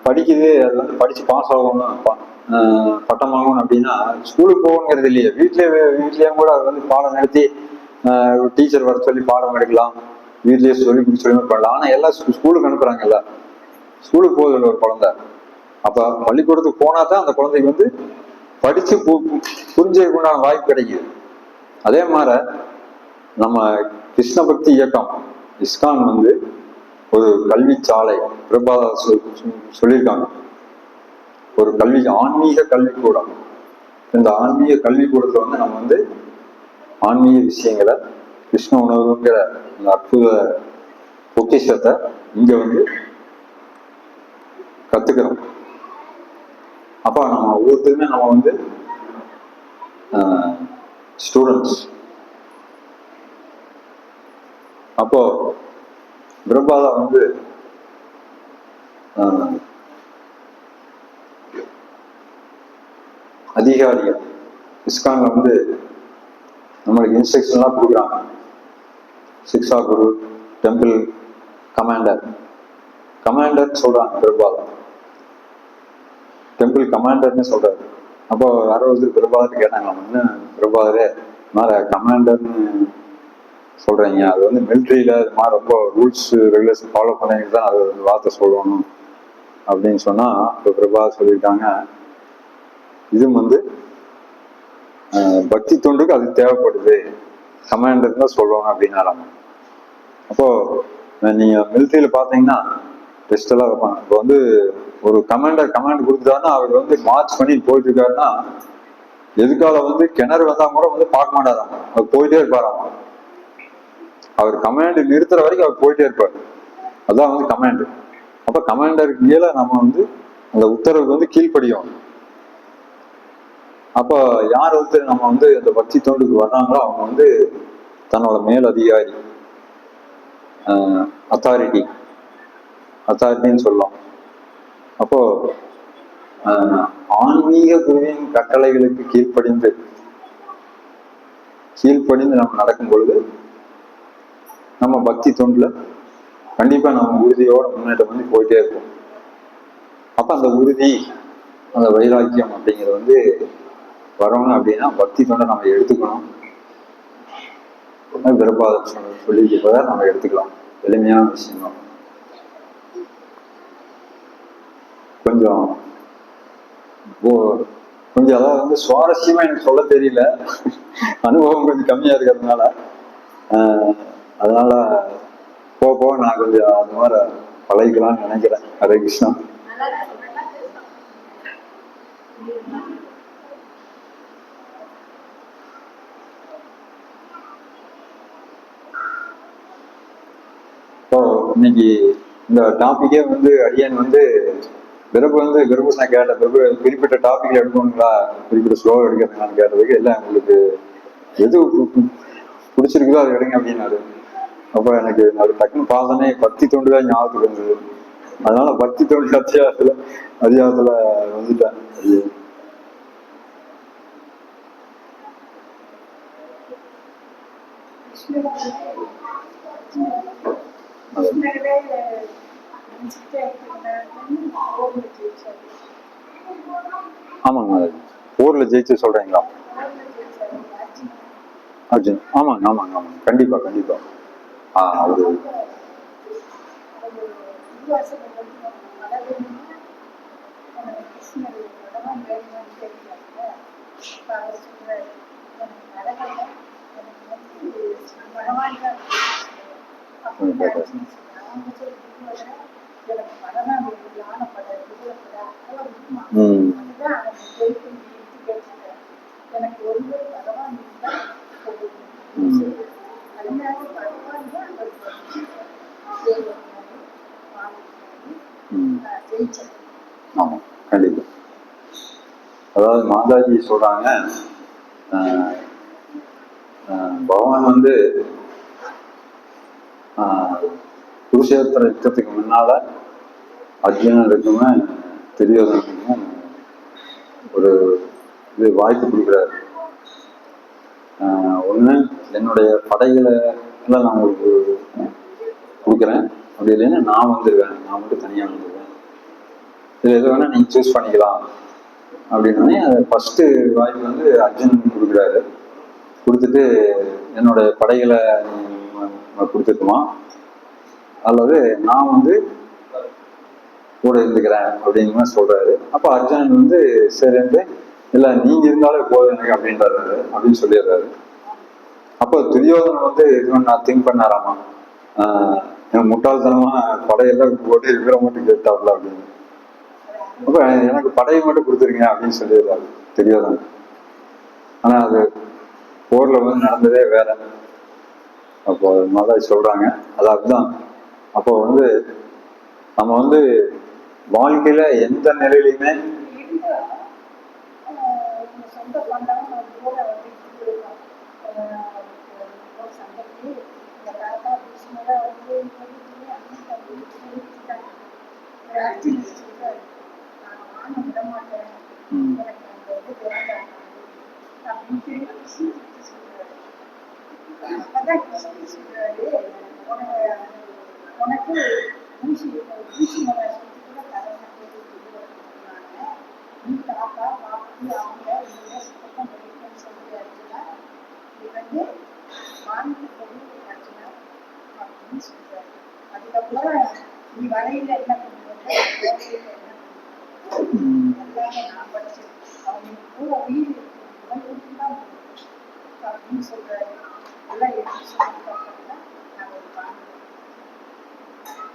S1: படிக்குது, அது வந்து படிச்சு பாஸ் ஆகணும், பட்டம் வாங்கணும் அப்படின்னா ஸ்கூலுக்கு போகணுங்கிறது இல்லையே, வீட்லயும் கூட அது வந்து பாடம் நடத்தி டீச்சர் வர சொல்லி பாடம் எடுக்கலாம், வீட்லயே சொல்லி பண்ணலாம். ஆனா எல்லாம் ஸ்கூலுக்கு அனுப்புறாங்கல்ல, ஸ்கூலுக்கு போகுது ஒரு குழந்தை. அப்ப பள்ளிக்கூடத்துக்கு போனா தான் அந்த குழந்தைக்கு வந்து படிச்சு புரிஞ்சுக்குண்டான வாய்ப்பு கிடைக்குது. அதே மாதிரி நம்ம கிருஷ்ண பக்தி இயக்கம் இஸ்கான் வந்து ஒரு கல்வி சாலை பிரபாதா சொல்லியிருக்காங்க, ஒரு ஆன்மீக கல்விக்கூடம். இந்த ஆன்மீக கல்விக்கூடத்துல வந்து நம்ம வந்து ஆன்மீக விஷயங்களை, கிருஷ்ண உணவுங்கிற இந்த அற்புத பொக்கிஷத்தை இங்க வந்து கத்துக்கிறோம். அப்ப நம்ம ஒவ்வொருத்தருமே நம்ம வந்து ஸ்டூடெண்ட்ஸ். அப்போ பிரபாதா வந்து அதிகாரிகள் இஸ்கான்ல வந்து நம்மளுக்கு இன்ஸ்ட்ரக்ஷன் எல்லாம் கொடுக்குறாங்க. சிக்ஷா குரு, டெம்பிள் கமாண்டர் சொல்றாங்க பிரபாதா, டெம்பிள் கமாண்டர்னு சொல்றாரு. அப்போ யாரோ ஒருத்தர் பிரபாதர் கேட்டாங்களாம், என்ன பிரபாதரே மேல கமாண்டர்னு சொல்றீங்க, அது வந்து மிலிட்ரியில இது மாதிரி ரொம்ப ரூல்ஸ் ரெகுலேஷன் ஃபாலோ பண்ணிட்டு தான் அது வார்த்தை சொல்லணும் அப்படின்னு சொன்னா, இப்போ பிரபாதர் சொல்லியிருக்காங்க, இது வந்து பக்தி தொண்டுக்கு அது தேவைப்படுது, கமாண்டர் தான் சொல்லணும் அப்படின்னாராங்க. அப்போ நீங்க மிலிட்ரியில பாத்தீங்கன்னா டெஸ்ட் எல்லாம் வைப்பாங்க. இப்போ வந்து ஒரு கமாண்ட் கொடுத்துட்டாருன்னா அவர் வந்து மார்ச் பண்ணி போயிட்டு இருக்காருன்னா எதுக்காக வந்து கிணறு வந்தா கூட வந்து பார்க்க மாட்டாராம், அவர் போயிட்டே இருப்பாராம். அவர் கமாண்ட் நிறுத்துற வரைக்கும் அவர் போயிட்டே இருப்பார். அதான் வந்து கமாண்ட். அப்ப கமாண்டருக்கு கீழே நம்ம வந்து அந்த உத்தரவுக்கு வந்து கீழ்ப்படியும். அப்போ யார் ஒருத்தர் நம்ம வந்து அந்த பக்தி தொண்டுக்கு வர்றாங்களோ அவங்க வந்து தன்னோட மேல் அதிகாரி, அத்தாரிட்டின்னு சொல்லலாம். அப்போ ஆன்மீக குருவின் கட்டளைகளுக்கு கீழ்ப்படிந்து நம்ம நடக்கும் பொழுது நம்ம பக்தி தொண்டுல கண்டிப்பா நம்ம உறுதியோட முன்னேற்றம் வந்து போயிட்டே இருக்கும். அப்ப அந்த உறுதி, அந்த வைராக்கியம் அப்படிங்கிறது வந்து வரணும் அப்படின்னா பக்தி தொண்டை நம்ம எடுத்துக்கணும். விரும்பாத சொல்லிக்கிறத நம்ம எடுத்துக்கலாம். எளிமையான விஷயம் தான். கொஞ்சம் அதாவது வந்து சுவாரஸ்யமா எனக்கு சொல்ல தெரியல, அனுபவம் கொஞ்சம் கம்மியா இருக்கிறதுனால. அதனால போக நான் கொஞ்சம் அது மாதிரி பழகிக்கலாம்னு நினைக்கிறேன். ஹரே கிருஷ்ணா. இப்போ இன்னைக்கு இந்த டாபிக்கே வந்து அடியன் வந்து பிறகு வந்து குருகிருஷ்ணா கேட்ட பிறகு குறிப்பிட்ட டாபிக்ல எடுக்கணுங்களா, குறிப்பிட்ட ஸ்லோ எடுக்கிறதுங்களான்னு கேட்டதுக்கு எல்லாம் உங்களுக்கு எது பிடிச்சிருக்குதோ அதை எடுங்க அப்படின்னாரு. அப்ப எனக்கு அது டக்குன்னு பார்த்தோன்னே பக்தி தொண்டுதான் ஞாபகத்துக்கு இருந்தது. அதனால பக்தி தொண்டு அதிகாரத்துல வந்துட்டேன். ஆமாங்க, ஊர்ல ஜெயிச்சு சொல்றீங்களா? அர்ஜுன். ஆமாங்க ஆமாங்க ஆமாங்க, கண்டிப்பா கண்டிப்பா. அவரு ஆமா கண்டிப்பா. அதாவது மாதாஜி சொல்றாங்க, பகவான் வந்து குருஷேத்திர யுத்தத்துக்கு முன்னால அர்ஜுனனுக்குமே துரியோதனுக்குமே ஒரு இது வாய்ப்பு கொடுக்குறாரு. ஒண்ணு என்னுடைய படைகளை எல்லாம் நான் உங்களுக்கு கொடுக்குறேன், அப்படி இல்லைன்னா நான் வந்துடுவேன், நான் மட்டும் தனியா வந்துடுவேன், இதுல எது வேணா நீங்க சூஸ் பண்ணிக்கலாம் அப்படின்னே ஃபர்ஸ்ட் வாய்ப்பு வந்து அர்ஜுனனுக்கு கொடுக்குறாரு. கொடுத்துட்டு என்னுடைய படைகளை கொடுத்துக்குமா அல்லது நான் வந்து கூட இருந்துக்கிறேன் அப்படிங்கிற மாதிரி சொல்றாரு. அப்ப அர்ஜுனன் வந்து சரின்ட்டு இல்ல நீங்க இருந்தாலே போதும் எனக்கு அப்படின்றாரு அப்படின்னு சொல்லிடுறாரு. அப்போ துரியோதனன் வந்து இது நான் திங்க் பண்ணாராமா, முட்டாள்தனமா படையெல்லாம் போட்டு இவரை மட்டும் கேட்டாப்ல அப்படின்னு. அப்ப எனக்கு படையை மட்டும் கொடுத்துருங்க அப்படின்னு சொல்லிடுறாரு துரியோதனன். ஆனா அது போர்ல வந்து நடந்ததே வேற. அப்போ மாதிரி சொல்றாங்க. அதாவதுதான் அப்போ வந்து நம்ம வந்து வாழ்க்கையில எந்த நிலையிலுமே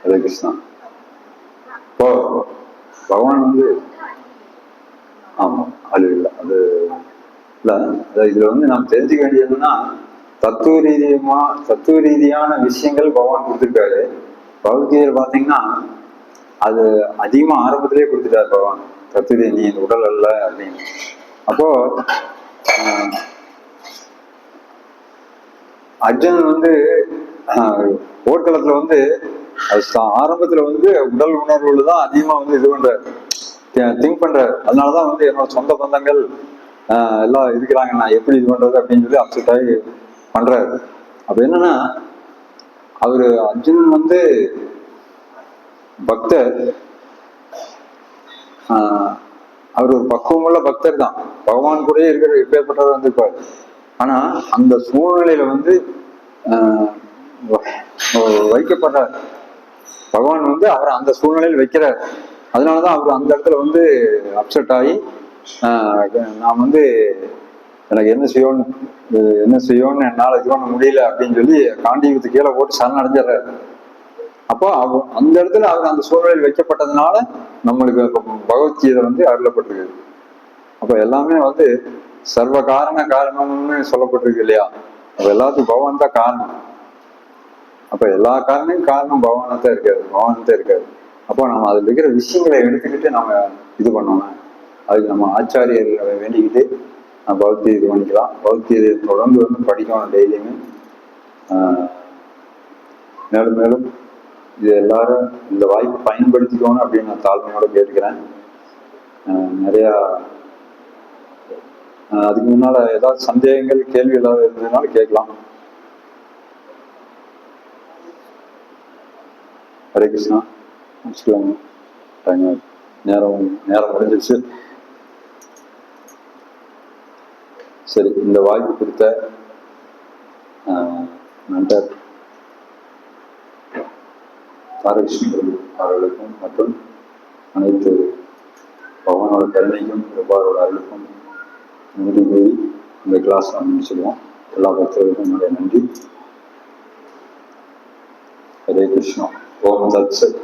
S1: ஹரே கிருஷ்ணா. இப்போ பகவான் வந்து ஆமா அது இல்லை அது இல்லை இதுல வந்து நாம் தெரிஞ்சுக்க வேண்டியதுன்னா தத்துவ ரீதியான விஷயங்கள் பகவான் கொடுத்துருக்காரு. பகவத்கீதையில் பார்த்தீங்கன்னா அது அதிகமா ஆரம்பத்திலேயே கொடுத்துட்டார் பகவான். தத்துவ நீ இந்த உடல் அல்ல அப்படின்னு. அப்போ அர்ஜுனன் வந்து போர்க்களத்துல வந்து ஆரம்பத்துல வந்து உடல் உணர்வுல தான் அதிகமா வந்து இது பண்றாரு, திங்க் பண்றாரு. அதனாலதான் வந்து என்னோட சொந்த பந்தங்கள் எல்லாம் இருக்கிறாங்க, நான் எப்படி இது பண்றது அப்படின்னு சொல்லி அப்செட் ஆகி பண்றாரு. அப்ப என்னன்னா அவரு அர்ஜுனன் வந்து பக்தர், அவர் ஒரு பக்குவமுள்ள பக்தர் தான், பகவான் கூட இருக்கிற எப்பேற்பட்டவர் வந்திருப்பார். ஆனா அந்த சூழ்நிலையில வந்து வைக்கப்படுறார் பகவான் வந்து அவரை அந்த சூழ்நிலையில் வைக்கிறார். அதனாலதான் அவர் அந்த இடத்துல வந்து அப்செட் ஆகி நான் வந்து எனக்கு என்ன செய்யணும்னு என்னால இது பண்ண முடியல அப்படின்னு சொல்லி காண்டீபத்துக்கு கீழே போட்டு சரணடைஞ்சிடறாரு. அப்போ அந்த இடத்துல அவர் அந்த சூழ்நிலையில் வைக்கப்பட்டதுனால நம்மளுக்கு பகவத்கீதை வந்து அருளப்பட்டிருக்கு. அப்ப எல்லாமே வந்து சர்வ காரணம்னு சொல்லப்பட்டிருக்கு இல்லையா? அப்ப எல்லாத்துக்கும் பகவான் தான் காரணம். அப்ப எல்லா காரணம் பகவானத்தான் இருக்காது. அப்போ நம்ம அதுல இருக்கிற விஷயங்களை எடுத்துக்கிட்டு நம்ம இது பண்ணணும். அதுக்கு நம்ம ஆச்சாரியர்களை வேண்டிக்கிட்டு நம்ம பகவத்கீதை இது பண்ணிக்கலாம். பகவத்கீதையை தொடர்ந்து வந்து படிக்கணும் டெய்லியுமே. மேலும் மேலும் இது எல்லாரும் இந்த வாய்ப்பை பயன்படுத்திக்கணும் அப்படின்னு நான் தாழ்மையோட கேட்டுக்கிறேன். நிறையா அதுக்கு முன்னால ஏதாவது சந்தேகங்கள் கேள்வி ஏதாவது இருந்ததுனால கேட்கலாம். ஹரே கிருஷ்ணா. முடிச்சுக்கலாங்க, நேரம் முடிஞ்சிருச்சு. சரி, இந்த வாய்ப்பு கொடுத்த நண்பர் தாரகிருஷ்ணன் அவர்களுக்கும் மற்றும் அனைத்து பகவானோட கருணைக்கும் எவ்வாறோட அருளுக்கும் நன்றி கூறி இந்த கிளாஸ் நான் முடிச்சிடுவோம். எல்லா பக்தர்களுக்கும் என்னுடைய நன்றி. ஹரே கிருஷ்ணா. ஓம் தத் சத்.